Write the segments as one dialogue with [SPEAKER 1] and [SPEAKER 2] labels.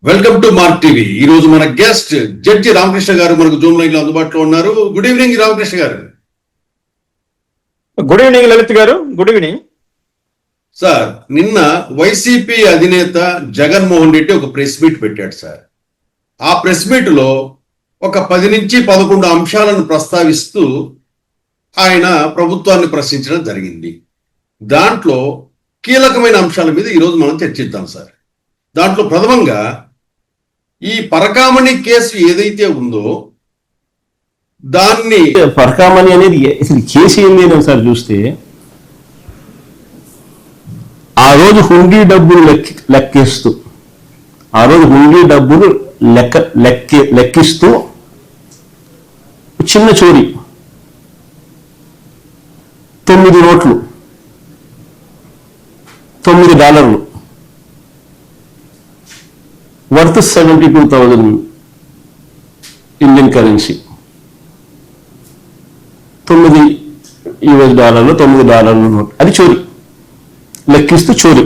[SPEAKER 1] Welcome to mark TV. ఈ రోజు మన గెస్ట్ జడ్జి రామకృష్ణ గారు మనకు జూమ్ లైన్ లో అందుబాటులో ఉన్నారు. గుడ్ ఈవినింగ్ రామకృష్ణ గారు.
[SPEAKER 2] గుడ్ ఈవినింగ్ లలిత్ గారు. Good evening
[SPEAKER 1] sir. నిన్న వైసీపీ అధినేత జగన్మోహన్ రెడ్డి ఒక ప్రెస్ మీట్ పెట్టాడు సార్. ఆ ప్రెస్ మీట్ లో ఒక 10 నుంచి 11 అంశాలను ప్రస్తావిస్తూ ఆయన ప్రభుత్వాన్ని ప్రశ్నించడం జరిగింది. దాంట్లో కీలకమైన అంశాల మీద ఈరోజు మనం చర్చిద్దాం సార్. దాంట్లో ప్రథమంగా ఈ పరకామణి కేసు ఏదైతే ఉందో దాన్ని
[SPEAKER 3] పరకామణి అనేది అసలు కేసు ఏంది అని ఒకసారి చూస్తే, ఆ రోజు హుండీ డబ్బులు లెక్కిస్తూ లెక్కిస్తూ చిన్న చోరీ 9 నోట్లు $9 వర్త్ 72,000 ఇండియన్ కరెన్సీ. $9 నోట్, అది చోరీ, లెక్కిస్తూ చోరీ.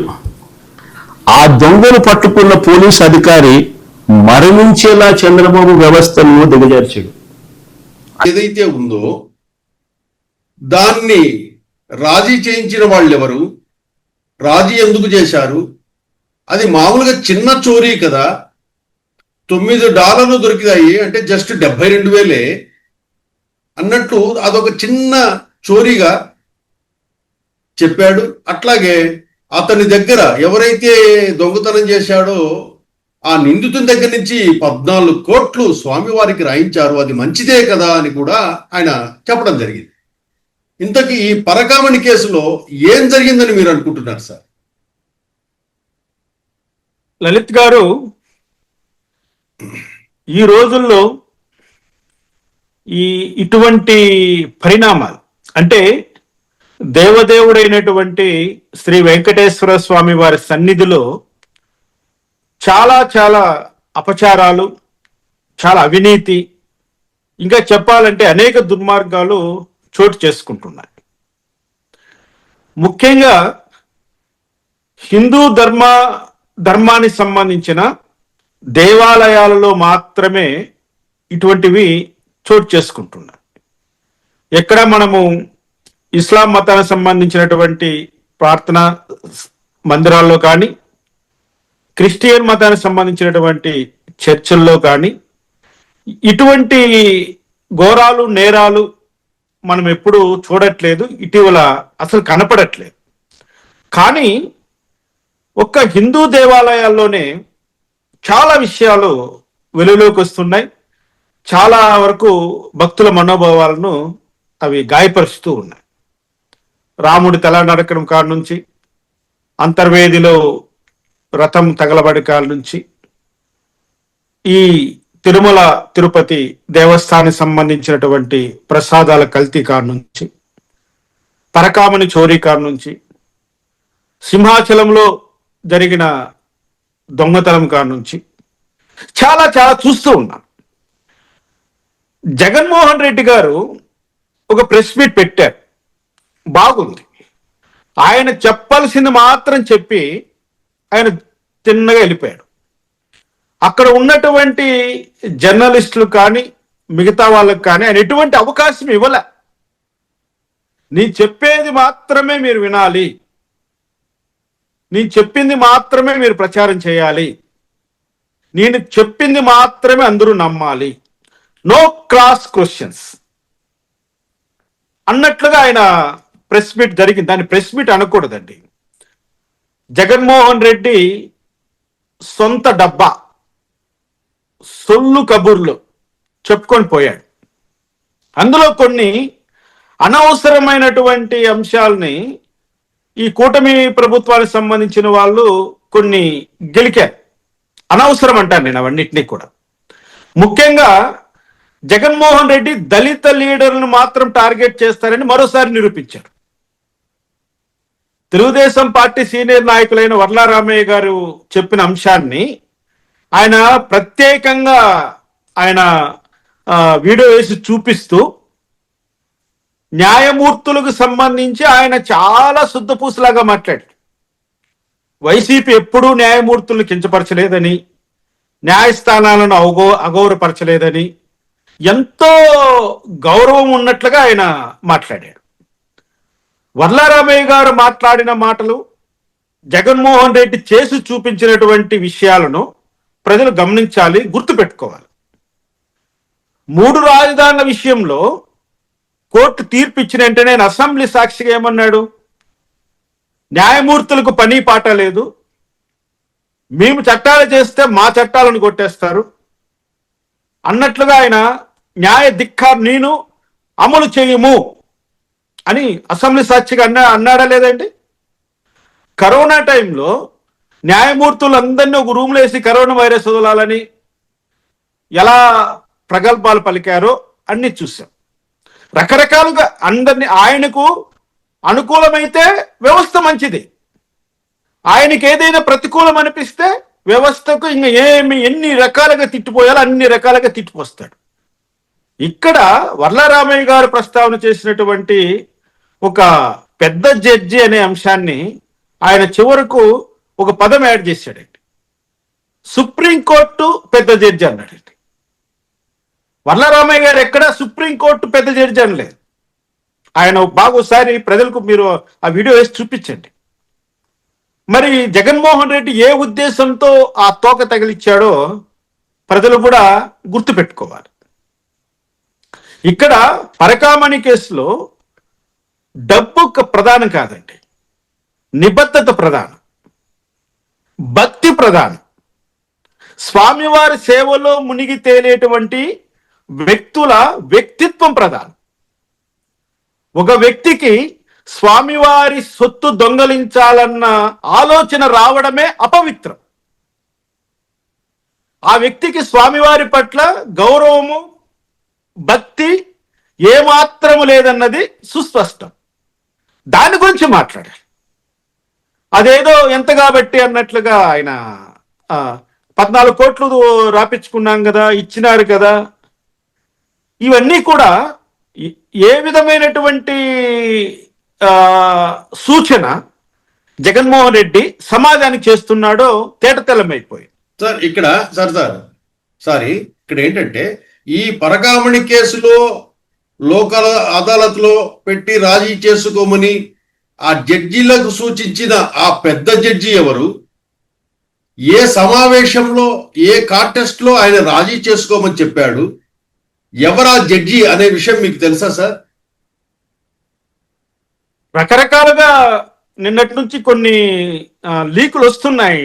[SPEAKER 3] ఆ దొంగను పట్టుకున్న పోలీసు అధికారి మరణించేలా చంద్రబాబు వ్యవస్థను దిగజార్చాడు.
[SPEAKER 1] ఏదైతే ఉందో దాన్ని రాజీ చేయించిన వాళ్ళు ఎవరు, రాజీ ఎందుకు చేశారు, అది మామూలుగా చిన్న చోరీ కదా, $9 దొరికినాయి అంటే జస్ట్ 72,000 అన్నట్టు అదొక చిన్న చోరీగా చెప్పాడు. అట్లాగే అతని దగ్గర ఎవరైతే దొంగతనం చేశాడో ఆ నిందితుని దగ్గర నుంచి 14 కోట్లు స్వామివారికి రాయించారు, అది మంచిదే కదా అని కూడా ఆయన చెప్పడం జరిగింది. ఇంతకీ ఈ పరకామణి కేసులో ఏం జరిగిందని మీరు అనుకుంటున్నారు సార్?
[SPEAKER 2] లలిత్ గారు, ఈ రోజుల్లో ఇటువంటి పరిణామాలు అంటే దేవదేవుడైనటువంటి శ్రీ వెంకటేశ్వర స్వామి వారి సన్నిధిలో చాలా చాలా అపచారాలు, చాలా అవినీతి, ఇంకా చెప్పాలంటే అనేక దుర్మార్గాలు చోటు చేసుకుంటున్నాయి. ముఖ్యంగా హిందూ ధర్మానికి సంబంధించిన దేవాలయాలలో మాత్రమే ఇటువంటివి చోటు చేసుకుంటున్నాయి. ఎక్కడ మనము ఇస్లాం మతానికి సంబంధించినటువంటి ప్రార్థనా మందిరాల్లో కానీ, క్రిస్టియన్ మతానికి సంబంధించినటువంటి చర్చిల్లో కానీ ఇటువంటి ఘోరాలు, నేరాలు మనం ఎప్పుడు చూడట్లేదు, ఇటీవల అసలు కనపడట్లేదు. కానీ ఒక్క హిందూ దేవాలయాల్లోనే చాలా విషయాలు వెలుగులోకి వస్తున్నాయి. చాలా వరకు భక్తుల మనోభావాలను అవి గాయపరుస్తూ ఉన్నాయి. రాముడి తల నరకడం కాడ నుంచి, అంతర్వేదిలో రథం తగలబడి కాడ నుంచి, ఈ తిరుమల తిరుపతి దేవస్థానానికి సంబంధించినటువంటి ప్రసాదాల కల్తీ కాడ నుంచి, పరకామణి చోరీ కాడ నుంచి, సింహాచలంలో జరిగిన దొంగతనం కాడ నుంచి చాలా చాలా చూస్తూ ఉన్నాం. జగన్మోహన్ రెడ్డి గారు ఒక ప్రెస్ మీట్ పెట్టారు, బాగుంది. ఆయన చెప్పాల్సింది మాత్రం చెప్పి ఆయన తిన్నగా వెళ్ళిపోయాడు. అక్కడ ఉన్నటువంటి జర్నలిస్టులు కానీ మిగతా వాళ్ళకి కానీ ఆయన ఎటువంటి అవకాశం ఇవ్వలే. నేను చెప్పేది మాత్రమే మీరు వినాలి, నేను చెప్పింది మాత్రమే మీరు ప్రచారం చేయాలి, నేను చెప్పింది మాత్రమే అందరూ నమ్మాలి, నో క్రాస్ క్వశ్చన్స్ అన్నట్లుగా ఆయన ప్రెస్ మీట్ జరిగింది. దాన్ని ప్రెస్ మీట్ అనకూడదండి. జగన్మోహన్ రెడ్డి సొంత డబ్బా, సొల్లు కబుర్లు చెప్పుకొని పోయాడు. అందులో కొన్ని అనవసరమైనటువంటి అంశాలని ఈ కూటమి ప్రభుత్వానికి సంబంధించిన వాళ్ళు కొన్ని గెలికారు. అనవసరం అంటాను నేను అవన్నిటినీ కూడా. ముఖ్యంగా జగన్మోహన్ రెడ్డి దళిత లీడర్లను మాత్రం టార్గెట్ చేస్తారని మరోసారి నిరూపించారు. తెలుగుదేశం పార్టీ సీనియర్ నాయకులైన వర్లారామయ్య గారు చెప్పిన అంశాన్ని ఆయన ప్రత్యేకంగా ఆయన వీడియో వేసి చూపిస్తూ న్యాయమూర్తులకు సంబంధించి ఆయన చాలా శుద్ధపూసలాగా మాట్లాడారు. వైసీపీ ఎప్పుడూ న్యాయమూర్తులను కించపరచలేదని, న్యాయస్థానాలను అగౌరవపరచలేదని ఎంతో గౌరవం ఉన్నట్లుగా ఆయన మాట్లాడాడు. వర్లారామయ్య గారు మాట్లాడిన మాటలు, జగన్మోహన్ రెడ్డి చేసి చూపించినటువంటి విషయాలను ప్రజలు గమనించాలి, గుర్తుపెట్టుకోవాలి. 3 రాజధానుల విషయంలో కోర్టు తీర్పు ఇచ్చిన వెంటనే ఆయన అసెంబ్లీ సాక్షిగా ఏమన్నాడు? న్యాయమూర్తులకు పని పాట లేదు, మేము చట్టాలు చేస్తే మా చట్టాలను కొట్టేస్తారు అన్నట్లుగా ఆయన న్యాయ నేను అమలు చేయము అని అసెంబ్లీ సాక్షిగా అన్నాడా లేదండి? కరోనా టైంలో న్యాయమూర్తులందరినీ ఒక రూమ్లో వేసి కరోనా వైరస్ వదలాలని ఎలా ప్రగల్భాలు పలికారో అన్ని చూసాం. రకరకాలుగా అందరినీ, ఆయనకు అనుకూలమైతే వ్యవస్థ మంచిది, ఆయనకి ఏదైనా ప్రతికూలం అనిపిస్తే వ్యవస్థకు ఇంకా ఎన్ని రకాలుగా తిట్టిపోయాలో అన్ని రకాలుగా తిట్టిపోస్తాడు. ఇక్కడ వర్లారామయ్య గారు ప్రస్తావన చేసినటువంటి ఒక పెద్ద జడ్జి అనే అంశాన్ని ఆయన చివరకు ఒక పదం యాడ్ చేశాడండి. సుప్రీంకోర్టు పెద్ద జడ్జి అన్నాడండి. వర్లారామయ్య గారు ఎక్కడ సుప్రీంకోర్టు పెద్ద జడ్జి అనలేదు. ఆయన బాగా ఒకసారి ప్రజలకు మీరు ఆ వీడియో వేసి చూపించండి. మరి జగన్మోహన్ రెడ్డి ఏ ఉద్దేశంతో ఆ తోక తగిలిచ్చాడో ప్రజలు కూడా గుర్తుపెట్టుకోవాలి. ఇక్కడ పరకామణి కేసులో డబ్బు ప్రధానం కాదండి, నిబద్ధత ప్రధానం, భక్తి ప్రధానం. స్వామివారి సేవలో మునిగి తేలేటువంటి వ్యక్తుల వ్యక్తిత్వం ప్రధానం. ఒక వ్యక్తికి స్వామివారి సొత్తు దొంగలించాలన్న ఆలోచన రావడమే అపవిత్రం. ఆ వ్యక్తికి స్వామివారి పట్ల గౌరవము, భక్తి ఏమాత్రము లేదన్నది సుస్పష్టం. దాని గురించి మాట్లాడారు. అదేదో ఎంత కాబట్టి అన్నట్లుగా ఆయన 14 కోట్లు రాపించుకున్నాం కదా, ఇచ్చినారు కదా, ఇవన్నీ కూడా ఏ విధమైనటువంటి సూచన జగన్మోహన్ రెడ్డి సమాజానికి చేస్తున్నాడో తేటతెల్లమైపోయింది.
[SPEAKER 1] సార్ ఇక్కడ ఇక్కడ ఏంటంటే ఈ పరకామణి కేసులో లోకల్ అదాలత్లో పెట్టి రాజీ చేసుకోమని ఆ జడ్జీలకు సూచించిన ఆ పెద్ద జడ్జి ఎవరు? ఏ సమావేశంలో, ఏ కాంటెస్ట్ లో ఆయన రాజీ చేసుకోమని చెప్పాడు? ఎవరా జడ్జి అనే విషయం మీకు తెలుసా సార్?
[SPEAKER 2] రకరకాలుగా నిన్నటి నుంచి కొన్ని లీకులు వస్తున్నాయి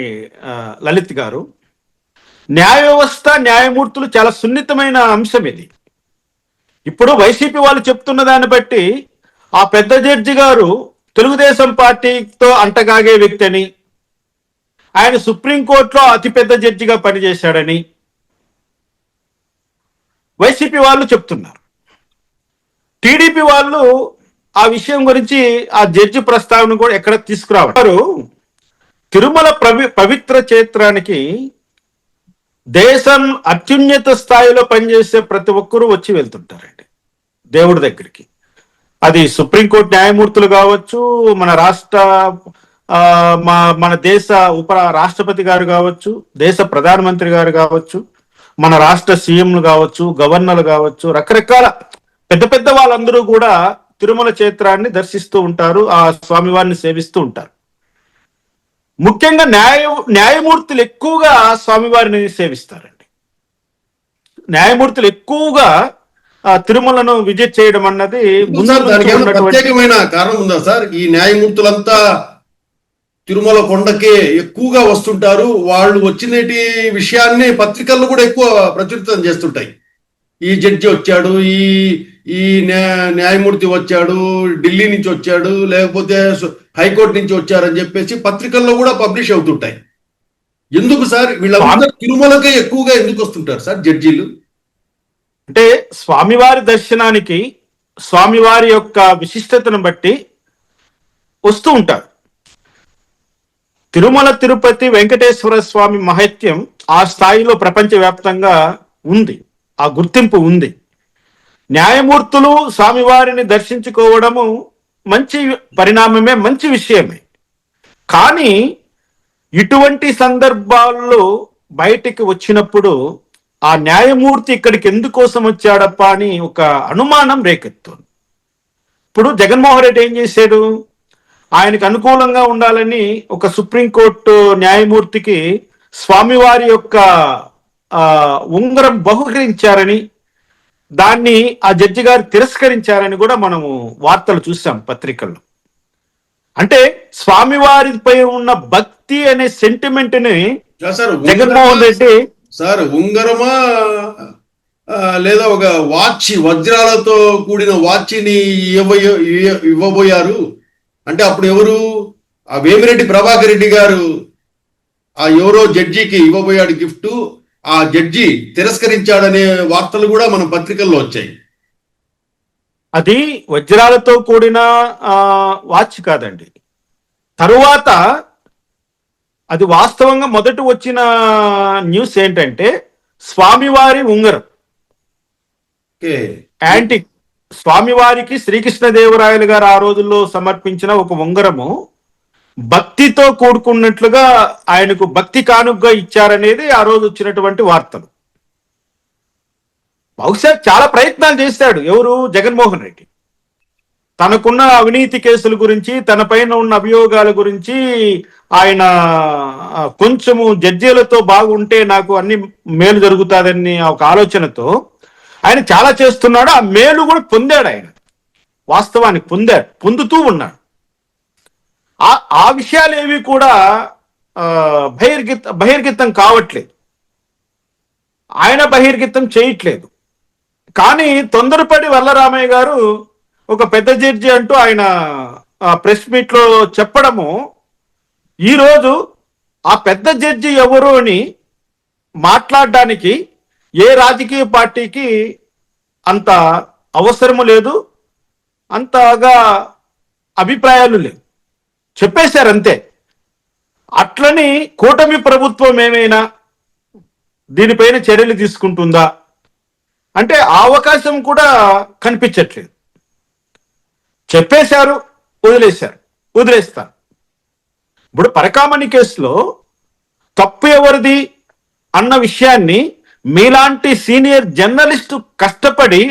[SPEAKER 2] లలిత్ గారు. న్యాయ వ్యవస్థ, న్యాయమూర్తులు చాలా సున్నితమైన అంశం ఇది. ఇప్పుడు వైసీపీ వాళ్ళు చెప్తున్న దాన్ని బట్టి ఆ పెద్ద జడ్జి గారు తెలుగుదేశం పార్టీతో అంటగాగే వ్యక్తి అని, ఆయన సుప్రీంకోర్టులో అతిపెద్ద జడ్జిగా పనిచేశాడని వైసీపీ వాళ్ళు చెప్తున్నారు. టీడీపీ వాళ్ళు ఆ విషయం గురించి ఆ జడ్జి ప్రస్తావన కూడా ఎక్కడ తీసుకురావారు. తిరుమల పవిత్ర క్షేత్రానికి దేశం అత్యున్నత స్థాయిలో పనిచేసే ప్రతి ఒక్కరూ వచ్చి వెళ్తుంటారండి దేవుడి దగ్గరికి. అది సుప్రీంకోర్టు న్యాయమూర్తులు కావచ్చు, మన మన దేశ ఉప రాష్ట్రపతి గారు కావచ్చు, దేశ ప్రధానమంత్రి గారు కావచ్చు, మన రాష్ట్ర సీఎంలు కావచ్చు, గవర్నర్లు కావచ్చు, రకరకాల పెద్ద పెద్ద వాళ్ళందరూ కూడా తిరుమల క్షేత్రాన్ని దర్శిస్తూ ఉంటారు, ఆ స్వామివారిని సేవిస్తూ ఉంటారు. ముఖ్యంగా న్యాయమూర్తులు ఎక్కువగా స్వామివారిని సేవిస్తారండి. న్యాయమూర్తులు ఎక్కువగా తిరుమలను విజిట్ చేయడం అన్నది
[SPEAKER 1] ప్రత్యేకమైన కారణం ఉందా సార్? ఈ న్యాయమూర్తులంతా తిరుమల కొండకే ఎక్కువగా వస్తుంటారు. వాళ్ళు వచ్చినటి విషయాన్ని పత్రికల్లో కూడా ఎక్కువ ప్రచురితం చేస్తుంటాయి. ఈ జడ్జి వచ్చాడు, ఈ న్యాయమూర్తి వచ్చాడు, ఢిల్లీ నుంచి వచ్చాడు, లేకపోతే హైకోర్టు నుంచి వచ్చారని చెప్పేసి పత్రికల్లో కూడా పబ్లిష్ అవుతుంటాయి. ఎందుకు సార్ వీళ్ళందరూ తిరుమలకే ఎక్కువగా ఎందుకు వస్తుంటారు సార్ జడ్జీలు?
[SPEAKER 2] అంటే స్వామివారి దర్శనానికి, స్వామివారి యొక్క విశిష్టతను బట్టి వస్తూ ఉంటారు. తిరుమల తిరుపతి వెంకటేశ్వర స్వామి మహత్యం ఆ స్థాయిలో ప్రపంచవ్యాప్తంగా ఉంది, ఆ గుర్తింపు ఉంది. న్యాయమూర్తులు స్వామివారిని దర్శించుకోవడము మంచి పరిణామమే, మంచి విషయమే. కానీ ఇటువంటి సందర్భాల్లో బయటికి వచ్చినప్పుడు ఆ న్యాయమూర్తి ఇక్కడికి ఎందుకోసం వచ్చాడప్ప అని ఒక అనుమానం రేకెత్తుంది. ఇప్పుడు జగన్మోహన్ రెడ్డి ఏం చేశాడు? ఆయనకు అనుకూలంగా ఉండాలని ఒక సుప్రీంకోర్టు న్యాయమూర్తికి స్వామివారి యొక్క ఉంగరం బహుకరించారని, దాన్ని ఆ జడ్జి గారు తిరస్కరించారని కూడా మనము వార్తలు చూసాం పత్రికల్లో. అంటే స్వామివారిపై ఉన్న భక్తి అనే సెంటిమెంట్ ని జగన్మోహన్ రెడ్డి
[SPEAKER 1] సార్ ఉంగరమా లేదా ఒక వాచ్, వజ్రాలతో కూడిన వాచ్ని ఇవ్వబోయారు అంటే అప్పుడు ఎవరు? ఆ వేమిరెడ్డి ప్రభాకర్ రెడ్డి గారు ఆ ఎవరో జడ్జికి ఇవ్వబోయాడు గిఫ్ట్, ఆ జడ్జి తిరస్కరించాడనే వార్తలు కూడా మన పత్రికల్లో వచ్చాయి.
[SPEAKER 2] అది వజ్రాలతో కూడిన వాచ్ కాదండి. తరువాత అది వాస్తవంగా మొదట వచ్చిన న్యూస్ ఏంటంటే స్వామివారి ఉంగరం, యాంటిక్, స్వామివారికి శ్రీకృష్ణదేవరాయలు గారు ఆ రోజుల్లో సమర్పించిన ఒక ఉంగరము భక్తితో కూడుకున్నట్లుగా ఆయనకు భక్తి కానుకగా ఇచ్చారనేది ఆ రోజు వచ్చినటువంటి వార్తలు. బహుశా చాలా ప్రయత్నాలు చేశాడు ఎవరు? జగన్మోహన్ రెడ్డి. తనకున్న అవినీతి కేసుల గురించి, తన పైన ఉన్న అభియోగాల గురించి ఆయన కొంచెము జడ్జీలతో బాగుంటే నాకు అన్ని మేలు జరుగుతుందని ఒక ఆలోచనతో ఆయన చాలా చేస్తున్నాడు. ఆ మేలు కూడా పొందాడు. ఆయన వాస్తవానికి పొందుతూ ఉన్నాడు. ఆ విషయాలు ఏవి కూడా బహిర్గతం కావట్లేదు, ఆయన బహిర్గతం చేయట్లేదు. కానీ తొందరపడి వల్లరామయ్య గారు ఒక పెద్ద జడ్జి అంటూ ఆయన ప్రెస్ మీట్ లో చెప్పడము, ఈరోజు ఆ పెద్ద జడ్జి ఎవరు అని మాట్లాడడానికి ఏ రాజకీయ పార్టీకి అంత అవసరము లేదు, అంతగా అభిప్రాయాలు లేవు, చెప్పేశారు అంతే. అట్లని కూటమి ప్రభుత్వం ఏమైనా దీనిపైన చర్యలు తీసుకుంటుందా అంటే ఆ అవకాశం కూడా కనిపించట్లేదు. చెప్పేశారు, వదిలేస్తారు. ఇప్పుడు పరకామణి కేసులో తప్పు ఎవరిది అన్న విషయాన్ని మీలాంటి సీనియర్ జర్నలిస్టు కష్టపడి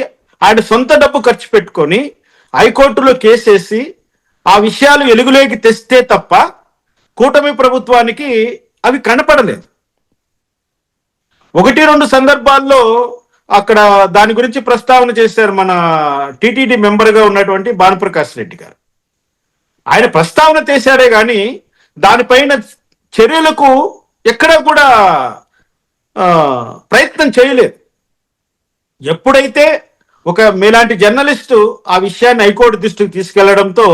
[SPEAKER 2] ఆయన సొంత డబ్బు ఖర్చు పెట్టుకొని హైకోర్టులో కేసేసి ఆ విషయాలు వెలుగులోకి తెస్తే తప్ప కూటమి ప్రభుత్వానికి అవి కనపడలేదు. 1-2 సందర్భాల్లో అక్కడ దాని గురించి ప్రస్తావన చేశారు మన టీటీడీ మెంబర్గా ఉన్నటువంటి భానుప్రకాష్ రెడ్డి గారు. ఆయన ప్రస్తావన చేశారే కానీ దానిపైన చర్యలకు ఎక్కడా కూడా ప్రయత్నం చేయలేదు. ఎప్పుడైతే ఒక మీలాంటి జర్నలిస్టు ఆ విషయాన్ని హైకోర్టు దృష్టికి తీసుకెళ్లడంతో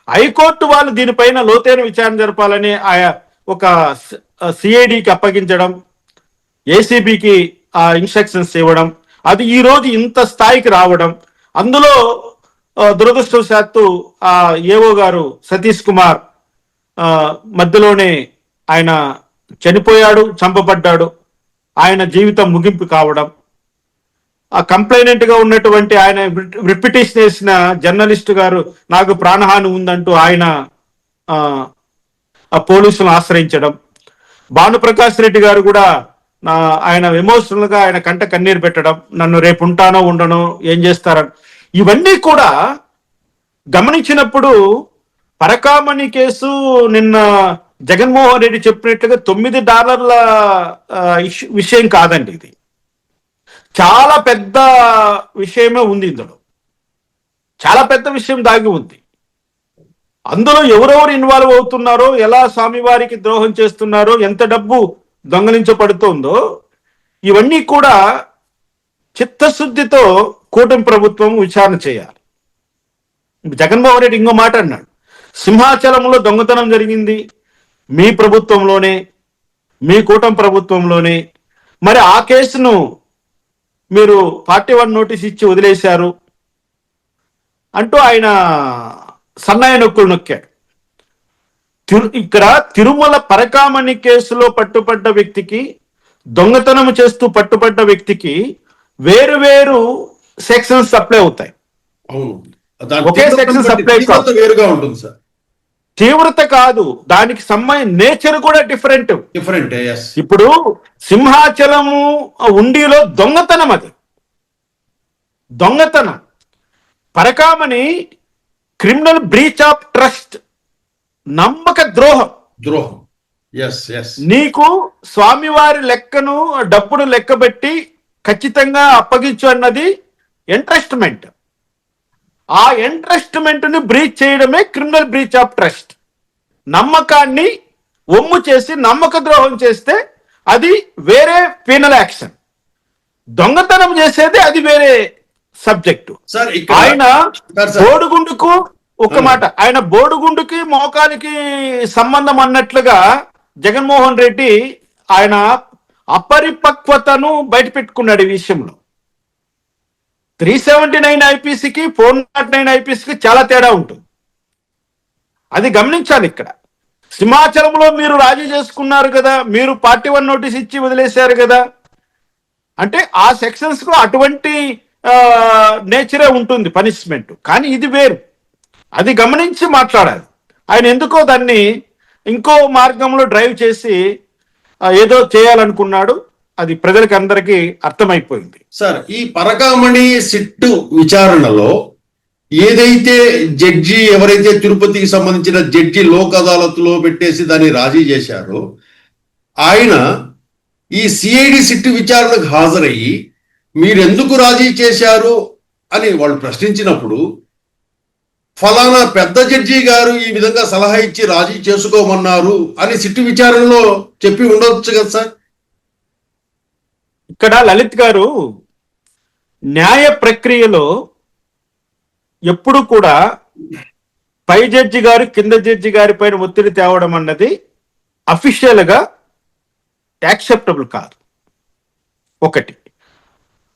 [SPEAKER 2] హైకోర్టు వాళ్ళు దీనిపైన లోతైన విచారణ జరపాలని ఒక సిఐడికి అప్పగించడం, ఏసీబీకి ఇన్స్ట్రక్షన్స్ ఇవ్వడం, అది ఈ రోజు ఇంత స్థాయికి రావడం, అందులో దురదృష్టవశాత్తు ఆ ఏఓ గారు సతీష్ కుమార్ మధ్యలోనే ఆయన చనిపోయాడు, చంపబడ్డాడు, ఆయన జీవితం ముగింపు కావడం, ఆ కంప్లైనెంట్ గా ఉన్నటువంటి ఆయన రిపిటేషన్ వేసిన జర్నలిస్టు గారు నాకు ప్రాణహాని ఉందంటూ ఆయన పోలీసులను ఆశ్రయించడం, భానుప్రకాష్ రెడ్డి గారు కూడా ఆయన ఎమోషనల్ గా ఆయన కంట కన్నీరు పెట్టడం, నన్ను రేపు ఉంటానో ఉండనో ఏం చేస్తారని. ఇవన్నీ కూడా గమనించినప్పుడు పరకామణి కేసు నిన్న జగన్మోహన్ రెడ్డి చెప్పినట్లుగా $9 విషయం కాదండి. ఇది చాలా పెద్ద విషయమే ఉంది. ఇందులో చాలా పెద్ద విషయం దాగి ఉంది. అందులో ఎవరెవరు ఇన్వాల్వ్ అవుతున్నారో, ఎలా స్వామివారికి ద్రోహం చేస్తున్నారో, ఎంత డబ్బు దొంగలించబడుతోందో, ఇవన్నీ కూడా చిత్తశుద్ధితో కూటమి ప్రభుత్వం విచారణ చేయాలి. జగన్మోహన్ రెడ్డి ఇంకో మాట అన్నాడు, సింహాచలంలో దొంగతనం జరిగింది మీ ప్రభుత్వంలోనే, మీ కూటమి ప్రభుత్వంలోనే, మరి ఆ కేసును మీరు 41 నోటీస్ ఇచ్చి వదిలేశారు అంటూ ఆయన సన్నాయి నొక్కులు నొక్కాడు. ఇక్కడ తిరుమల పరకామణి కేసులో పట్టుబడ్డ వ్యక్తికి, దొంగతనం చేస్తూ పట్టుబడ్డ వ్యక్తికి వేరు వేరు సెక్షన్స్ అప్లై అవుతాయి.
[SPEAKER 1] అవును,
[SPEAKER 2] ఒకే సెక్షన్ సప్లై
[SPEAKER 1] వేరుగా ఉంటుంది సార్.
[SPEAKER 2] తీవ్రత కాదు, దానికి సంబంధించిన నేచర్ కూడా డిఫరెంట్.
[SPEAKER 1] డిఫరెంట్. ఎస్.
[SPEAKER 2] ఇప్పుడు సింహాచలము ఉండిలో దొంగతనం, అది దొంగతనం. పరకామణి క్రిమినల్ బ్రీచ్ ఆఫ్ ట్రస్ట్, నమ్మక ద్రోహం.
[SPEAKER 1] ద్రోహం. ఎస్. ఎస్.
[SPEAKER 2] నీకు స్వామివారి లెక్కను డబ్బును లెక్కబెట్టి ఖచ్చితంగా అప్పగించు అన్నది ఎంట్రస్ట్మెంట్. ఆ ఎంట్రస్ట్మెంట్ ని బ్రీచ్ చేయడమే క్రిమినల్ బ్రీచ్ ఆఫ్ ట్రస్ట్. నమ్మకాన్ని ఒమ్ము చేసి నమ్మక ద్రోహం చేస్తే అది వేరే పీనల్ యాక్షన్. దొంగతనం చేసేది అది వేరే సబ్జెక్టు.
[SPEAKER 1] సార్ ఇక్కడ
[SPEAKER 2] ఆయన బోడుగుండుకు ఒక మాట, ఆయన బోడుగుండుకి మోకాలికి సంబంధం అన్నట్లుగా జగన్మోహన్ రెడ్డి ఆయన అపరిపక్వతను బయట పెట్టుకున్నాడు ఈ విషయంలో. 379 ఐపీసీకి 409 ఐపీసీకి చాలా తేడా ఉంటుంది, అది గమనించాలి. ఇక్కడ సింహాచలంలో మీరు రాజీ చేసుకున్నారు కదా, మీరు పార్టీ 1 నోటీస్ ఇచ్చి వదిలేశారు కదా, అంటే ఆ సెక్షన్స్ కు అటువంటి నేచరే ఉంటుంది పనిష్మెంట్. కానీ ఇది వేరు, అది గమనించి మాట్లాడాలి. ఆయన ఎందుకో దాన్ని ఇంకో మార్గంలో డ్రైవ్ చేసి ఏదో చేయాలనుకున్నాడు, అది ప్రజలకి అందరికీ అర్థమైపోయింది.
[SPEAKER 1] సార్, ఈ పరకామణి సిట్టు విచారణలో ఏదైతే జడ్జి, ఎవరైతే తిరుపతికి సంబంధించిన జడ్జి లోక్ అదాలత్లో పెట్టేసి దాన్ని రాజీ చేశారో, ఆయన ఈ సిఐడి సిట్టు విచారణకు హాజరయ్యి మీరెందుకు రాజీ చేశారు అని వాళ్ళు ప్రశ్నించినప్పుడు, ఫలానా పెద్ద జడ్జి గారు ఈ విధంగా సలహా ఇచ్చి రాజీ చేసుకోమన్నారు అని సిట్టు విచారణలో చెప్పి ఉండవచ్చు కదా సార్.
[SPEAKER 2] ఇక్కడ లలిత్ గారు, న్యాయ ప్రక్రియలో ఎప్పుడు కూడా పై జడ్జి గారు కింద జడ్జి గారి పైన ఒత్తిడి తేవడం అన్నది అఫీషియల్ గా యాక్సెప్టబుల్ కాదు. ఒకటి,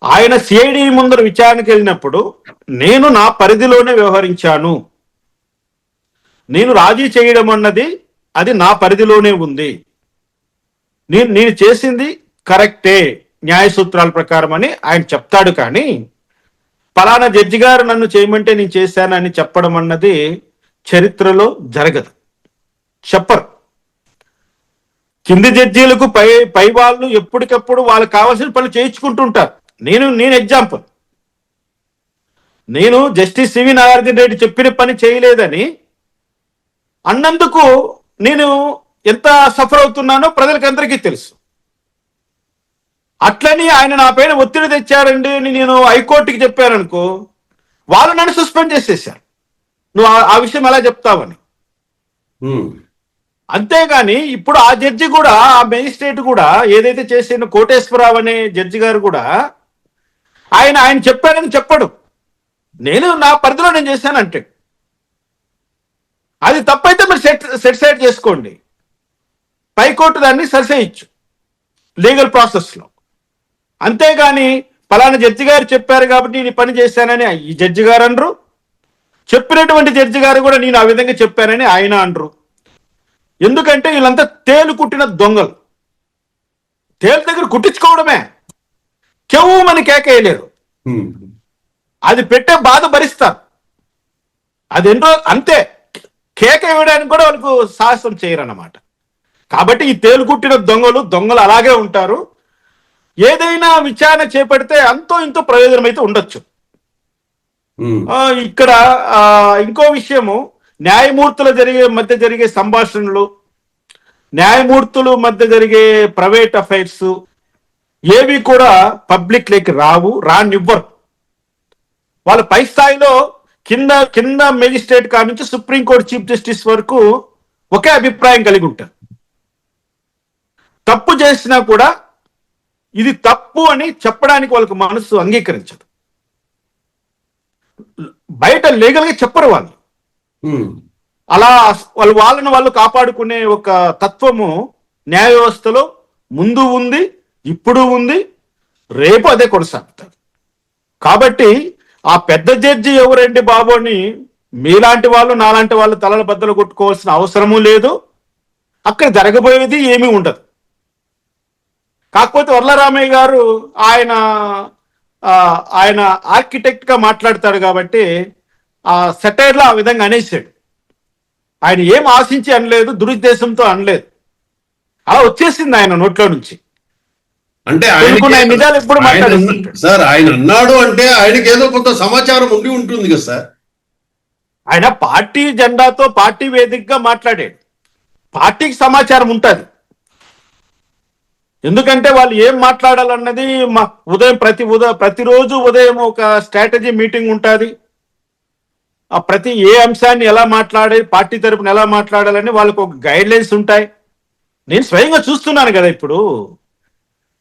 [SPEAKER 2] ఆయన సిఐడి ముందర విచారణకు వెళ్ళినప్పుడు నేను నా పరిధిలోనే వ్యవహరించాను, నేను రాజీ చేయడం అన్నది అది నా పరిధిలోనే ఉంది, నేను చేసింది కరెక్టే న్యాయ సూత్రాల ప్రకారం అని ఆయన చెప్తాడు. కానీ పలానా జడ్జి గారు నన్ను చేయమంటే నేను చేశానని చెప్పడం అన్నది చరిత్రలో జరగదు, చెప్పరు. కింది జడ్జీలకు పై వాళ్ళు ఎప్పటికప్పుడు వాళ్ళకి కావాల్సిన పనులు చేయించుకుంటుంటారు. నేను ఎగ్జాంపుల్, నేను జస్టిస్ సివి నాగార్జున రెడ్డి చెప్పిన పని చేయలేదని అన్నందుకు నేను ఎంత సఫర్ అవుతున్నానో ప్రజలకు అందరికీ తెలుసు. అట్లని ఆయన నా పైన ఒత్తిడి తెచ్చారండి అని నేను హైకోర్టుకి చెప్పాననుకో, వాళ్ళు నన్ను సస్పెండ్ చేసేసారు, నువ్వు ఆ విషయం ఎలా చెప్తావని. అంతేగాని ఇప్పుడు ఆ జడ్జి కూడా, ఆ మేజిస్ట్రేట్ కూడా, ఏదైతే చేసిన కోటేశ్వరరావు అనే జడ్జి గారు కూడా ఆయన చెప్పాడని చెప్పడు, నేను నా పరిధిలో నేను చేశానంటే. అది తప్పైతే మీరు సెట్ సైడ్ చేసుకోండి, పైకోర్టు దాన్ని సరిసేయచ్చు లీగల్ ప్రాసెస్లో. అంతేగాని పలానా జడ్జి గారు చెప్పారు కాబట్టి నేను పని చేశానని ఈ జడ్జి గారు అనరు, చెప్పినటువంటి జడ్జి గారు కూడా నేను ఆ విధంగా చెప్పానని ఆయన అనరు. ఎందుకంటే వీళ్ళంతా తేలు కుట్టిన దొంగలు, తేలు దగ్గర కుట్టించుకోవడమే, చెవు మన కేకేయలేరు, అది పెట్టే బాధ భరిస్తారు. అది ఎన్నో అంతే, కేక ఇవ్వడానికి కూడా వాళ్ళకు సాహసం చేయరన్నమాట. కాబట్టి ఈ తేలు కుట్టిన దొంగలు అలాగే ఉంటారు. ఏదైనా విచారణ చేపడితే అంతో ఇంతో ప్రయోజనం అయితే ఉండొచ్చు. ఇక్కడ ఇంకో విషయము, న్యాయమూర్తుల మధ్య జరిగే సంభాషణలు, న్యాయమూర్తుల మధ్య జరిగే ప్రైవేట్ అఫైర్స్ ఏవి కూడా పబ్లిక్ లేకి రానివ్వరు. వాళ్ళ పై స్థాయిలో కింద మేజిస్ట్రేట్ కాడ నుంచి సుప్రీంకోర్టు చీఫ్ జస్టిస్ వరకు ఒకే అభిప్రాయం కలిగి ఉంటారు. తప్పు చేసినా కూడా ఇది తప్పు అని చెప్పడానికి వాళ్ళకి మనసు అంగీకరించదు. బయట లీగల్ గా చెప్పరు వాళ్ళు. అలా వాళ్ళని కాపాడుకునే ఒక తత్వము న్యాయ వ్యవస్థలో ముందు ఉంది, ఇప్పుడు ఉంది, రేపు అదే కొనసాగుతుంది. కాబట్టి ఆ పెద్ద జడ్జి ఎవరండి బాబు అని మీలాంటి వాళ్ళు నాలాంటి వాళ్ళు తలల బద్దలు కొట్టుకోవాల్సిన అవసరము లేదు. అక్కడ జరగబోయేది ఏమీ ఉండదు. కాకపోతే వర్లరామయ్య గారు ఆయన ఆర్కిటెక్ట్ గా మాట్లాడతాడు కాబట్టి ఆ సెటైర్లో ఆ విధంగా అనేసాడు. ఆయన ఏం ఆశించి అనలేదు, దురుద్దేశంతో అనలేదు. అలా వచ్చేసింది ఆయన నోట్లో నుంచి.
[SPEAKER 1] అంటే
[SPEAKER 2] కొన్ని నిజాలు ఎప్పుడు
[SPEAKER 1] ఆయన
[SPEAKER 2] మాట్లాడుతుంటాడు
[SPEAKER 1] సార్, ఆయన అన్నాడు అంటే ఆయనకి ఏదో కొంత సమాచారం ఉండి ఉంటుంది కదా సార్.
[SPEAKER 2] ఆయన పార్టీ జెండాతో పార్టీ వేదికగా మాట్లాడాడు. పార్టీకి సమాచారం ఉంటుంది. ఎందుకంటే వాళ్ళు ఏం మాట్లాడాలన్నది ఉదయం ప్రతిరోజు ఉదయం ఒక స్ట్రాటజీ మీటింగ్ ఉంటుంది. ఆ ప్రతి ఏ అంశాన్ని ఎలా మాట్లాడాలి, పార్టీ తరపున ఎలా మాట్లాడాలని వాళ్ళకు ఒక గైడ్ లైన్స్ ఉంటాయి. నేను స్వయంగా చూస్తున్నాను కదా. ఇప్పుడు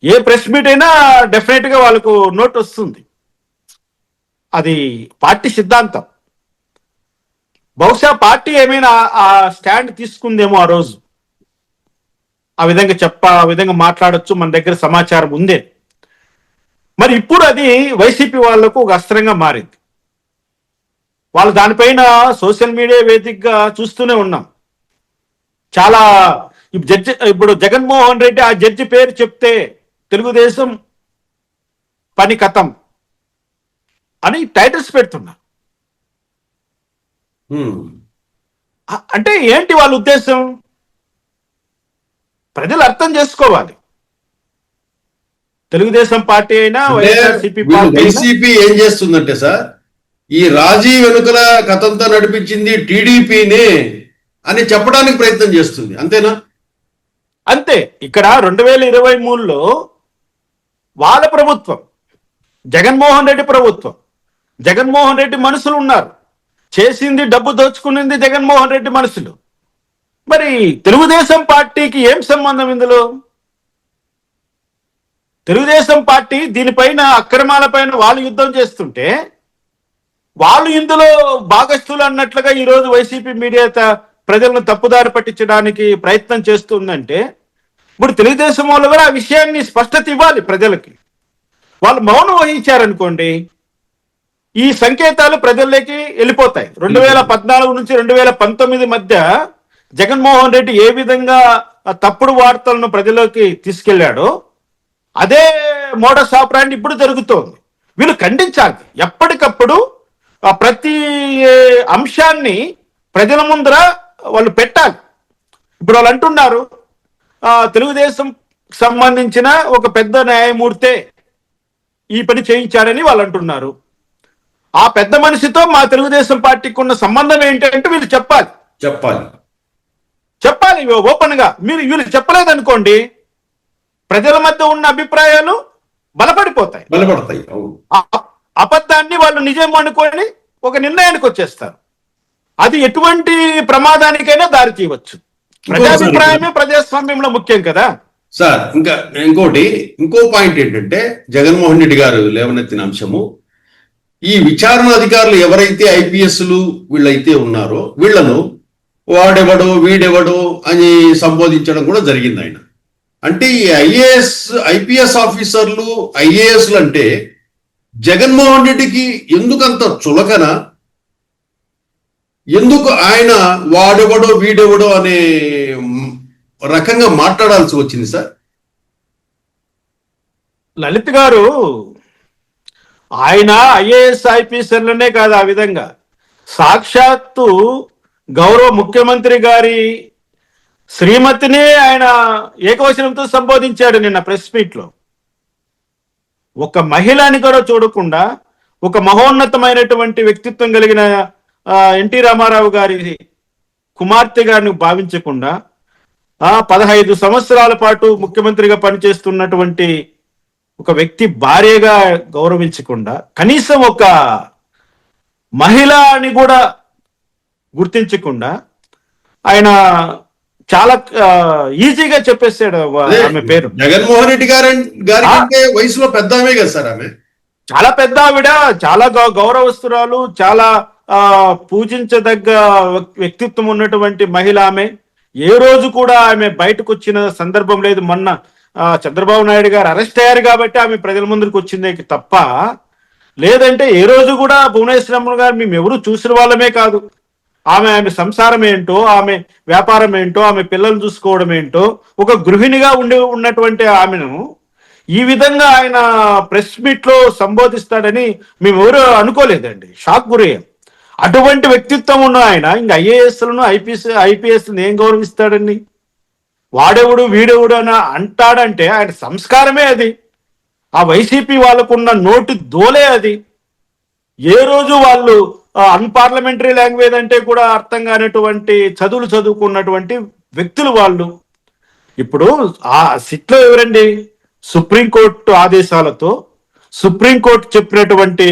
[SPEAKER 2] ఏ ప్రెస్ మీట్ అయినా డెఫినెట్ గా వాళ్ళకు నోట్ వస్తుంది. అది పార్టీ సిద్ధాంతం. బహుశా పార్టీ ఏమైనా ఆ స్టాండ్ తీసుకుందేమో ఆ రోజు. ఆ విధంగా మాట్లాడొచ్చు, మన దగ్గర సమాచారం ఉందే. మరి ఇప్పుడు అది వైసీపీ వాళ్లకు ఒక అస్త్రంగా మారింది. వాళ్ళు దానిపైన సోషల్ మీడియా వేదికగా చూస్తూనే ఉన్నాం. చాలా ఇప్పుడు జగన్మోహన్ రెడ్డి ఆ జడ్జి పేరు చెప్తే తెలుగుదేశం పని కథం అని టైటిల్స్ పెడుతున్నారు. అంటే ఏంటి వాళ్ళ ఉద్దేశం? ప్రజలు అర్థం చేసుకోవాలి. తెలుగుదేశం పార్టీ అయినా వైఎస్ఆర్సీపీ పార్టీ
[SPEAKER 1] వైసీపీ ఏం చేస్తుందంటే సార్, ఈ రాజీ వెనుకల కథంతా నడిపించింది టీడీపీనే అని చెప్పడానికి ప్రయత్నం చేస్తుంది. అంతేనా?
[SPEAKER 2] అంతే. ఇక్కడ 2023లో వాళ్ళ ప్రభుత్వం, జగన్మోహన్ రెడ్డి ప్రభుత్వం, జగన్మోహన్ రెడ్డి మనుషులు ఉన్నారు. చేసింది, డబ్బు దోచుకునింది జగన్మోహన్ రెడ్డి మనుషులు. మరి తెలుగుదేశం పార్టీకి ఏం సంబంధం ఇందులో? తెలుగుదేశం పార్టీ దీనిపైన అక్రమాలపైన వాళ్ళు యుద్ధం చేస్తుంటే వాళ్ళు ఇందులో భాగస్థులు అన్నట్లుగా ఈరోజు వైసీపీ మీడియా ప్రజలను తప్పుదారి పట్టించడానికి ప్రయత్నం చేస్తుందంటే ఇప్పుడు తెలుగుదేశం వాళ్ళు కూడా ఆ విషయాన్ని స్పష్టత ఇవ్వాలి ప్రజలకి. వాళ్ళు మౌనం వహించారనుకోండి, ఈ సంకేతాలు ప్రజల్లోకి వెళ్ళిపోతాయి. 2014 నుంచి 2019 మధ్య జగన్మోహన్ రెడ్డి ఏ విధంగా తప్పుడు వార్తలను ప్రజల్లోకి తీసుకెళ్లాడో అదే మోడస్ ఆపరాండి ఇప్పుడు జరుగుతోంది. వీళ్ళు ఖండించాలి. ఎప్పటికప్పుడు ప్రతి అంశాన్ని ప్రజల ముందర వాళ్ళు పెట్టాలి. ఇప్పుడు వాళ్ళు అంటున్నారు తెలుగుదేశం సంబంధించిన ఒక పెద్ద న్యాయమూర్తే ఈ పని చేయించాడని వాళ్ళు అంటున్నారు. ఆ పెద్ద మనిషితో మా తెలుగుదేశం పార్టీకి ఉన్న సంబంధం ఏంటంటే వీళ్ళు చెప్పాలి ఓపెన్ గా. వీళ్ళు చెప్పలేదనుకోండి, ప్రజల మధ్య ఉన్న అభిప్రాయాలు బలపడతాయి. అబద్ధాన్ని వాళ్ళు నిజం అనుకొని ఒక నిర్ణయానికి వచ్చేస్తారు. అది ఎటువంటి ప్రమాదానికైనా దారి తీయవచ్చు. ప్రజాభిప్రాయమే ప్రజాస్వామ్యంలో ముఖ్యం కదా
[SPEAKER 1] సార్. ఇంకో పాయింట్ ఏంటంటే, జగన్మోహన్ రెడ్డి గారు లేవనెత్తిన అంశము, ఈ విచారణ అధికారులు ఎవరైతే ఐపీఎస్లు వీళ్ళైతే ఉన్నారో వీళ్లను వాడెవడో వీడెవడో అని సంబోధించడం కూడా జరిగింది. ఆయన అంటే ఈ ఐపీఎస్ ఆఫీసర్లు, ఐఏఎస్లు అంటే జగన్మోహన్ రెడ్డికి ఎందుకంత చులకన? ఎందుకు ఆయన వాడెవడో వీడెవడో అనే రకంగా మాట్లాడాల్సి వచ్చింది సార్?
[SPEAKER 2] లలిత్ గారు, ఆయన ఐఏఎస్ ఐపీఎస్లనే కాదు, ఆ విధంగా సాక్షాత్తు గౌరవ ముఖ్యమంత్రి గారి శ్రీమతిని ఆయన ఏకవచనంతో సంబోధించాడు నిన్న ప్రెస్ మీట్ లో. ఒక మహిళని కూడా చూడకుండా, ఒక మహోన్నతమైనటువంటి వ్యక్తిత్వం కలిగిన ఎన్టీ రామారావు గారి కుమార్తె గారిని భావించకుండా, 15 సంవత్సరాల పాటు ముఖ్యమంత్రిగా పనిచేస్తున్నటువంటి ఒక వ్యక్తి భార్యగా గౌరవించకుండా, కనీసం ఒక మహిళ అని కూడా గుర్తించకుండా ఆయన చాలా ఈజీగా చెప్పేశాడు ఆమె పేరు.
[SPEAKER 1] జగన్మోహన్ రెడ్డి గారి వయసులో పెద్ద ఆమె కదా సార్. ఆమె
[SPEAKER 2] చాలా పెద్ద ఆవిడ, చాలా గౌరవస్తురాలు, చాలా పూజించదగ్గ వ్యక్తిత్వం ఉన్నటువంటి మహిళ ఆమె. ఏ రోజు కూడా ఆమె బయటకు వచ్చిన సందర్భం లేదు. మొన్న చంద్రబాబు నాయుడు గారు అరెస్ట్ అయ్యారు కాబట్టి ఆమె ప్రజల ముందుకు వచ్చిందే తప్ప, లేదంటే ఏ రోజు కూడా భువనేశ్వరమ్మ గారు మేము ఎవరు చూసిన వాళ్ళమే కాదు. ఆమె సంసారం ఏంటో, ఆమె వ్యాపారం ఏంటో, ఆమె పిల్లలు చూసుకోవడం ఏంటో, ఒక గృహిణిగా ఉన్నటువంటి ఆమెను ఈ విధంగా ఆయన ప్రెస్ మీట్ లో సంబోధిస్తాడని మేము ఎవరు అనుకోలేదండి. షాక్ గురయ్యాం. అటువంటి వ్యక్తిత్వం ఉన్న ఆయన ఇంక ఐఏఎస్లను ఐపీఎస్లను ఏం గౌరవిస్తాడండి? వాడెవడు వీడెవడు అని అంటాడంటే ఆయన సంస్కారమే అది. ఆ వైసీపీ వాళ్ళకున్న నోటి దోలే అది. ఏ రోజు వాళ్ళు అన్పార్లమెంటరీ లాంగ్వేజ్ అంటే కూడా అర్థం కానటువంటి చదువులు చదువుకున్నటువంటి వ్యక్తులు వాళ్ళు. ఇప్పుడు ఆ సిట్లో ఎవరండి? సుప్రీంకోర్టు ఆదేశాలతో సుప్రీంకోర్టు చెప్పినటువంటి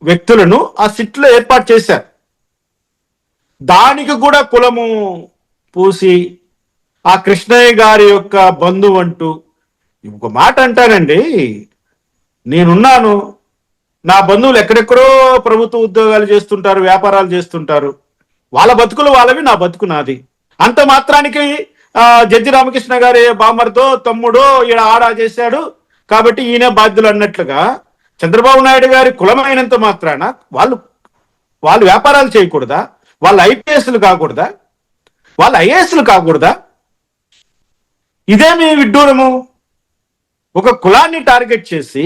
[SPEAKER 2] వ్యక్తులను ఆ సిట్లో ఏర్పాటు చేశారు. దానికి కూడా కులము పూసి ఆ కృష్ణయ్య గారి యొక్క బంధువు అంటూ ఒక మాట అంటానండి. నేనున్నాను, నా బంధువులు ఎక్కడెక్కడో ప్రభుత్వ ఉద్యోగాలు చేస్తుంటారు, వ్యాపారాలు చేస్తుంటారు. వాళ్ళ బతుకులు వాళ్ళవి, నా బతుకు నాది. అంత మాత్రానికి జడ్జి రామకృష్ణ గారి బామ్మర్తో తమ్ముడో ఈడ ఆడా చేశాడు కాబట్టి ఈయన బాధ్యులు అన్నట్లుగా చంద్రబాబు నాయుడు గారి కులమైనంత మాత్రాన వాళ్ళు వ్యాపారాలు చేయకూడదా? వాళ్ళు ఐపీఎస్లు కాకూడదా? వాళ్ళు ఐఏఎస్లు కాకూడదా? ఇదేమి విడ్డూరము? ఒక కులాన్ని టార్గెట్ చేసి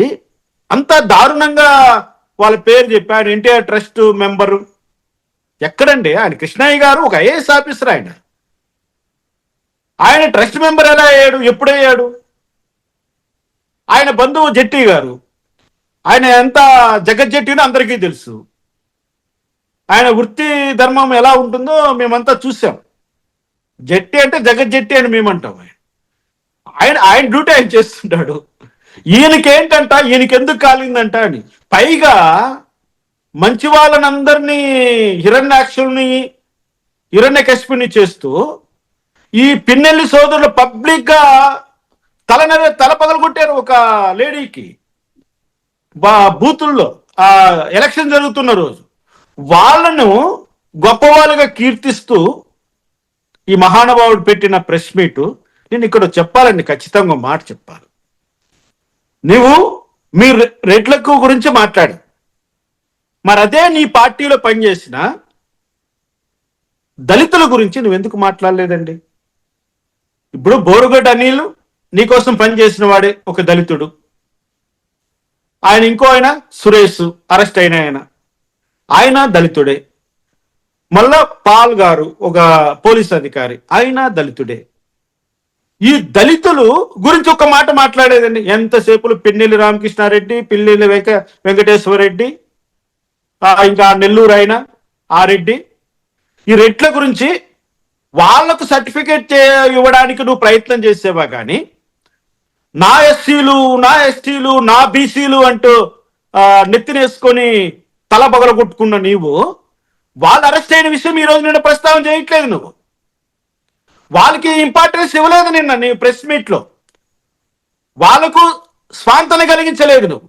[SPEAKER 2] అంత దారుణంగా వాళ్ళ పేరు చెప్పాడు. ఎన్టీఆర్ ట్రస్ట్ మెంబరు ఎక్కడండి? ఆయన కృష్ణయ్య గారు ఒక ఐఏఎస్ ఆఫీసర్. ఆయన ట్రస్ట్ మెంబర్ ఎలా అయ్యాడు? ఎప్పుడయ్యాడు? ఆయన బంధువు జెట్టి గారు, ఆయన ఎంత జగజ్జెట్టినో అందరికీ తెలుసు. ఆయన వృత్తి ధర్మం ఎలా ఉంటుందో మేమంతా చూసాం. జెట్టి అంటే జగజ్జెట్టి అని మేమంటాం. ఆయన డ్యూటీ ఆయన చేస్తుంటాడు. ఈయనకేంటంట, ఈయనకెందుకు కాలిందంట అని. పైగా మంచి వాళ్ళనందరినీ హిరణ్యకశిపుని చేస్తూ ఈ పిన్నెల్లి సోదరులు పబ్లిక్ గా తల పగలగొట్టారు ఒక లేడీకి బూతుల్లో ఎలక్షన్ జరుగుతున్న రోజు. వాళ్ళను గొప్పవాళ్ళుగా కీర్తిస్తూ ఈ మహానుభావుడు పెట్టిన ప్రెస్ మీట్. నేను ఇక్కడ చెప్పాలండి, ఖచ్చితంగా మాట చెప్పాలి. నువ్వు మీ రెడ్లకు గురించి మాట్లాడు, మరి అదే నీ పార్టీలో పనిచేసిన దళితుల గురించి నువ్వెందుకు మాట్లాడలేదండి? ఇప్పుడు బోరుగడ్డ అనిల్ నీకోసం పనిచేసిన వాడే ఒక దళితుడు. ఇంకో ఆయన సురేష్ అరెస్ట్ అయిన ఆయన దళితుడే. మళ్ళా పాల్ గారు ఒక పోలీస్ అధికారి, ఆయన దళితుడే. ఈ దళితులు గురించి ఒక మాట మాట్లాడేదండి. ఎంతసేపు పిన్నెల్లి రామకృష్ణారెడ్డి, పిన్నెల్లి వెంకటేశ్వరరెడ్డి, ఇంకా నెల్లూరు ఆయన ఆ రెడ్డి, ఈ రెడ్ల గురించి వాళ్లకు సర్టిఫికేట్ ఇవ్వడానికి నువ్వు ప్రయత్నం చేసేవా కానీ నా ఎస్సీలు, నా ఎస్టీలు, నా బీసీలు అంటూ నెత్తినేసుకొని తల పగలగొట్టుకున్న నీవు వాళ్ళు అరెస్ట్ అయిన విషయం ఈ రోజు నిన్న ప్రస్తావన చేయట్లేదు. నువ్వు వాళ్ళకి ఇంపార్టెన్స్ ఇవ్వలేదు. నిన్న నీ ప్రెస్ మీట్ లో వాళ్ళకు స్వాంతన కలిగించలేదు నువ్వు.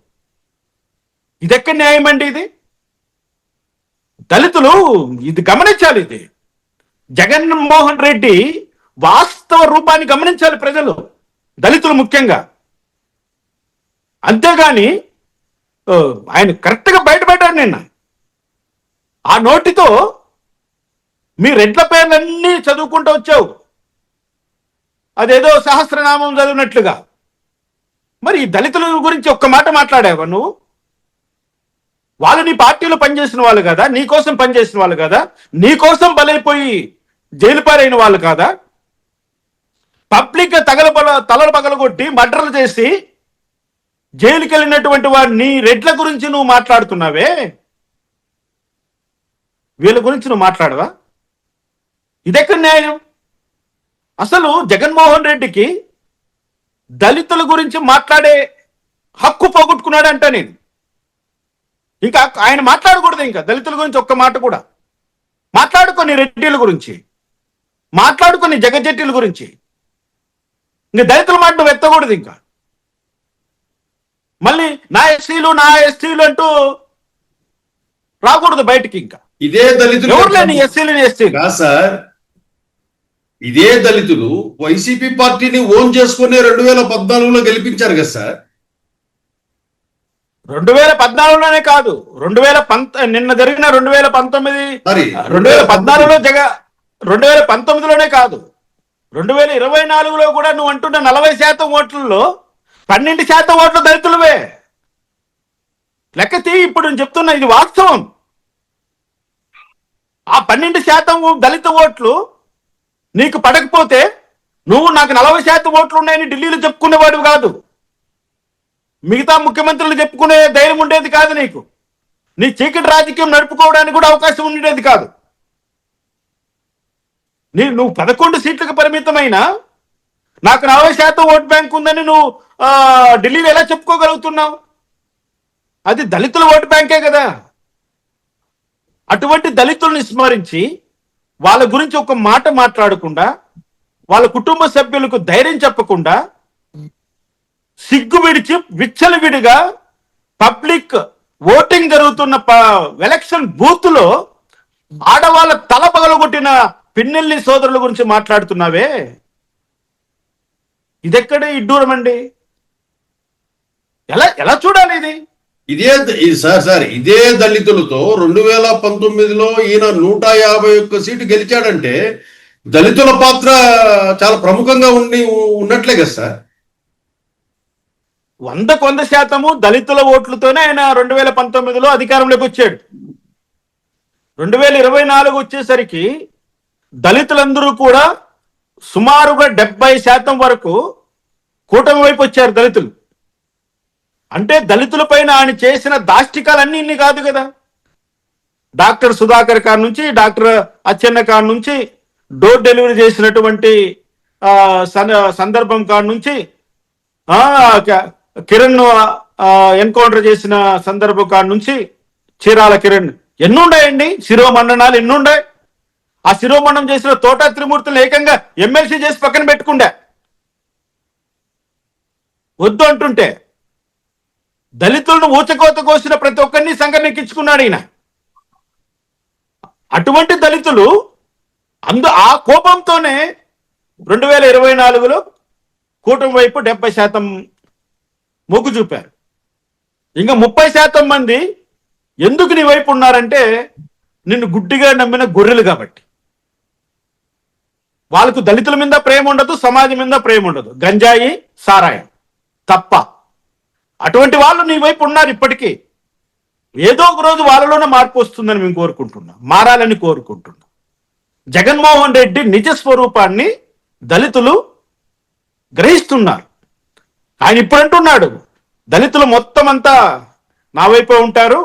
[SPEAKER 2] ఇదెక్కడ న్యాయం అండి? ఇది దళితులు ఇది గమనించాలి. ఇది జగన్మోహన్ రెడ్డి వాస్తవ రూపాన్ని గమనించాలి ప్రజలు, దళితులు ముఖ్యంగా. అంతేగాని ఆయన కరెక్ట్గా బయటపడ్డాడు నిన్న. ఆ నోటితో మీ రెడ్ల పేర్లన్నీ చదువుకుంటూ వచ్చావు, అదేదో సహస్రనామం చదివినట్లుగా. మరి ఈ దళితుల గురించి ఒక్క మాట మాట్లాడావా నువ్వు? వాళ్ళు నీ పార్టీలో పనిచేసిన వాళ్ళు కదా, నీ కోసం పనిచేసిన వాళ్ళు కదా, నీ కోసం బలైపోయి జైలు పారైన వాళ్ళు కాదా? పబ్లిక్ తలలు పగలగొట్టి మర్డర్లు చేసి జైలుకి వెళ్ళినటువంటి వాడిని రెడ్ల గురించి నువ్వు మాట్లాడుతున్నావే, వీళ్ళ గురించి నువ్వు మాట్లాడవా? ఇదెక్కడ న్యాయం? అసలు జగన్మోహన్ రెడ్డికి దళితుల గురించి మాట్లాడే హక్కు పోగొట్టుకున్నాడంట. నేను ఇంకా ఆయన మాట్లాడకూడదు. ఇంకా దళితుల గురించి ఒక్క మాట కూడా మాట్లాడుకొని, రెడ్డిల గురించి మాట్లాడుకొని, జగజ్జెట్టిల గురించి. ఇంకా దళితుల మాట నువ్వు ఎత్తకూడదు. ఇంకా మళ్ళీ నా ఎస్సీలు, నా ఎస్టీలు అంటూ రాకూడదు బయటికి. ఇంకా
[SPEAKER 1] ఇదే దళితులు
[SPEAKER 2] ఎవరు లేని ఎస్సీలు, ఎస్టీలు
[SPEAKER 1] సార్. ఇదే దళితులు వైసీపీ పార్టీని ఓన్ చేసుకునే 2014లో గెలిపించారు కదా సార్.
[SPEAKER 2] 2014లోనే కాదు, నిన్న జరిగిన 2019, 2014లో 2019లోనే కాదు, 2024లో కూడా నువ్వు అంటున్న 40% ఓట్లలో 12% ఓట్లు దళితులవే. లెక్కతి ఇప్పుడు నేను చెప్తున్నా, ఇది వాస్తవం. ఆ 12% దళిత ఓట్లు నీకు పడకపోతే నువ్వు నాకు 40% ఓట్లు ఉన్నాయని ఢిల్లీలో చెప్పుకునేవాడు కాదు. మిగతా ముఖ్యమంత్రులు చెప్పుకునే ధైర్యం ఉండేది కాదు నీకు. నీ చీకటి రాజకీయం నడుపుకోవడానికి కూడా అవకాశం ఉండేది కాదు. నువ్వు 11 సీట్లకు పరిమితమైన నాకు 40% ఓట్ బ్యాంక్ ఉందని నువ్వు ఢిల్లీలో ఎలా చెప్పుకోగలుగుతున్నావు? అది దళితుల ఓటు బ్యాంకే కదా. అటువంటి దళితుల్ని స్మరించి వాళ్ళ గురించి ఒక మాట మాట్లాడకుండా, వాళ్ళ కుటుంబ సభ్యులకు ధైర్యం చెప్పకుండా, సిగ్గు విడిచి విచ్చలవిడిగా పబ్లిక్ ఓటింగ్ జరుగుతున్న ఎలక్షన్ బూత్ లో ఆడవాళ్ళ తల పగలగొట్టిన పిన్నెల్లి సోదరుల గురించి మాట్లాడుతున్నావే, ఇదెక్కడే ఇడ్డూరం అండి? ఎలా ఎలా చూడాలి ఇది?
[SPEAKER 1] సార్ ఇదే దళితులతో 2019లో ఈయన 151 సీటు గెలిచాడంటే దళితుల పాత్ర చాలా ప్రముఖంగా ఉన్నట్లే కదా సార్.
[SPEAKER 2] 100% దళితుల ఓట్లతోనే ఆయన 2019లో అధికారంలోకి వచ్చాడు. 2024 వచ్చేసరికి దళితులందరూ కూడా సుమారుగా 70% వరకు కూటమి వైపు వచ్చారు దళితులు. అంటే దళితుల పైన ఆయన చేసిన దాష్టికాలన్నీ ఇన్ని కాదు కదా. డాక్టర్ సుధాకర్ కార్ నుంచి, డాక్టర్ అచ్చెన్న కార్ నుంచి, డోర్ డెలివరీ చేసినటువంటి సందర్భం కాడ నుంచి, కిరణ్ ఎన్కౌంటర్ చేసిన సందర్భం కాడ నుంచి, చీరాల కిరణ్ ఎన్నుండాయండి శిరోమండనాలు ఎన్నుండాయి. ఆ శిరోమండం చేసిన తోట త్రిమూర్తులు ఏకంగా ఎమ్మెల్సీ చేసి పక్కన పెట్టుకుండే వద్దు అంటుంటే, దళితులను ఊచకోత కోసిన ప్రతి ఒక్కరిని సంఘటనెక్కించుకున్నాడు ఈయన. అటువంటి దళితులు ఆ కోపంతోనే 2024లో కూటమి వైపు 70% మొగ్గు చూపారు. ఇంకా 30% మంది ఎందుకు నీ వైపు ఉన్నారంటే నిన్ను గుడ్డిగా నమ్మిన గొర్రెలు కాబట్టి. వాళ్ళకు దళితుల మీద ప్రేమ ఉండదు, సమాజం మీద ప్రేమ ఉండదు, గంజాయి సారాయం తప్ప. అటువంటి వాళ్ళు నీ వైపు ఉన్నారు ఇప్పటికీ. ఏదో ఒక రోజు వాళ్ళలోనే మార్పు వస్తుందని మేము కోరుకుంటున్నాం, మారాలని కోరుకుంటున్నాం. జగన్మోహన్ రెడ్డి నిజ స్వరూపాన్ని దళితులు గ్రహిస్తున్నారు. ఆయన ఇప్పుడు అంటున్నాడు దళితులు మొత్తం అంతా నా వైపే ఉంటారు,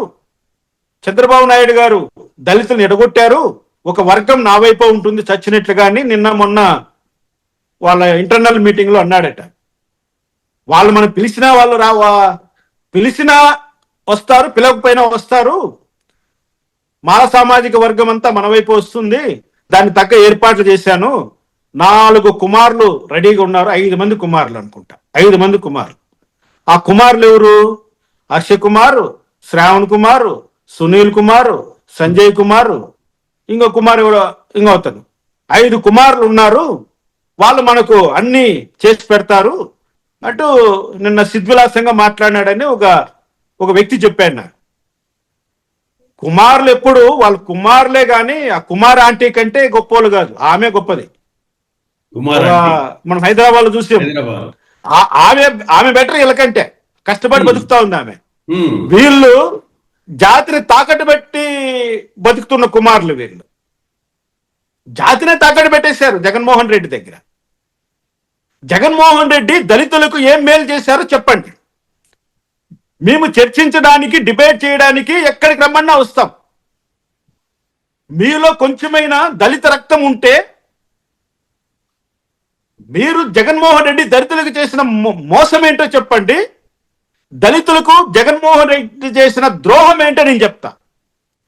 [SPEAKER 2] చంద్రబాబు నాయుడు గారు దళితులను ఎడగొట్టారు, ఒక వర్గం నా వైపే ఉంటుంది చచ్చినట్లుగాని నిన్న మొన్న వాళ్ళ ఇంటర్నల్ మీటింగ్ లో అన్నాడట. వాళ్ళు మనం పిలిచినా వాళ్ళు పిలిచినా వస్తారు, పిలవకపోయినా వస్తారు, మాల సామాజిక వర్గం అంతా మన వైపు వస్తుంది, దాన్ని తగ్గ ఏర్పాట్లు చేశాను, 4 కుమారులు రెడీగా ఉన్నారు, 5 మంది కుమారులు అనుకుంటా, 5 మంది కుమారులు. ఆ కుమారులు ఎవరు? హర్ష కుమార్, శ్రావణ్ కుమార్, సునీల్ కుమార్, సంజయ్ కుమార్, ఇంకో కుమార్ కూడా ఇంకొతను, 5 కుమారులు ఉన్నారు, వాళ్ళు మనకు అన్ని చేసి పెడతారు అంటూ నిన్న సిద్విలాసంగా మాట్లాడినాడని ఒక వ్యక్తి చెప్పాడు నాకు. కుమారులు ఎప్పుడు వాళ్ళ కుమారులే గాని ఆ కుమార్ ఆంటీ కంటే గొప్పోళ్ళు కాదు, ఆమె గొప్పది. మనం హైదరాబాద్ లో చూసాం, ఆమె బెటర్ వీళ్ళకంటే, కష్టపడి బతుకుతా ఉంది ఆమె. వీళ్ళు జాతిని తాకట్టు పెట్టి బతుకుతున్న కుమారులు, వీళ్ళు జాతినే తాకట్టు పెట్టేశారు జగన్మోహన్ రెడ్డి దగ్గర. జగన్మోహన్ రెడ్డి దళితులకు ఏం మేలు చేశారో చెప్పండి, మేము చర్చించడానికి, డిబేట్ చేయడానికి ఎక్కడికి రమ్మన్నా వస్తాం. మీలో కొంచెమైనా దళిత రక్తం ఉంటే మీరు జగన్మోహన్ రెడ్డి దళితులకు చేసిన మోసం ఏంటో చెప్పండి, దళితులకు జగన్మోహన్ రెడ్డి చేసిన ద్రోహం ఏంటో నేను చెప్తా,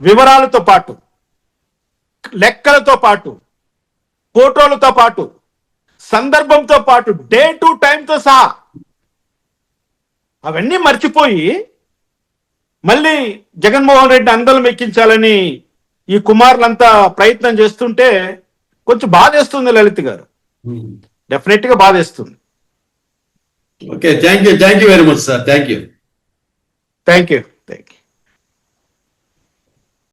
[SPEAKER 2] వివరాలతో పాటు, లెక్కలతో పాటు, ఫోటోలతో పాటు, సందర్భంతో పాటు, డే టు టైంతో సహా. అవన్నీ మర్చిపోయి మళ్ళీ జగన్మోహన్ రెడ్డి అందలం ఎక్కించాలని ఈ కుమారులంతా ప్రయత్నం చేస్తుంటే కొంచెం బాధేస్తుంది లలిత్ గారు, డెఫినెట్ గా బాధేస్తుంది.
[SPEAKER 1] Okay, thank you very much sir. Thank you.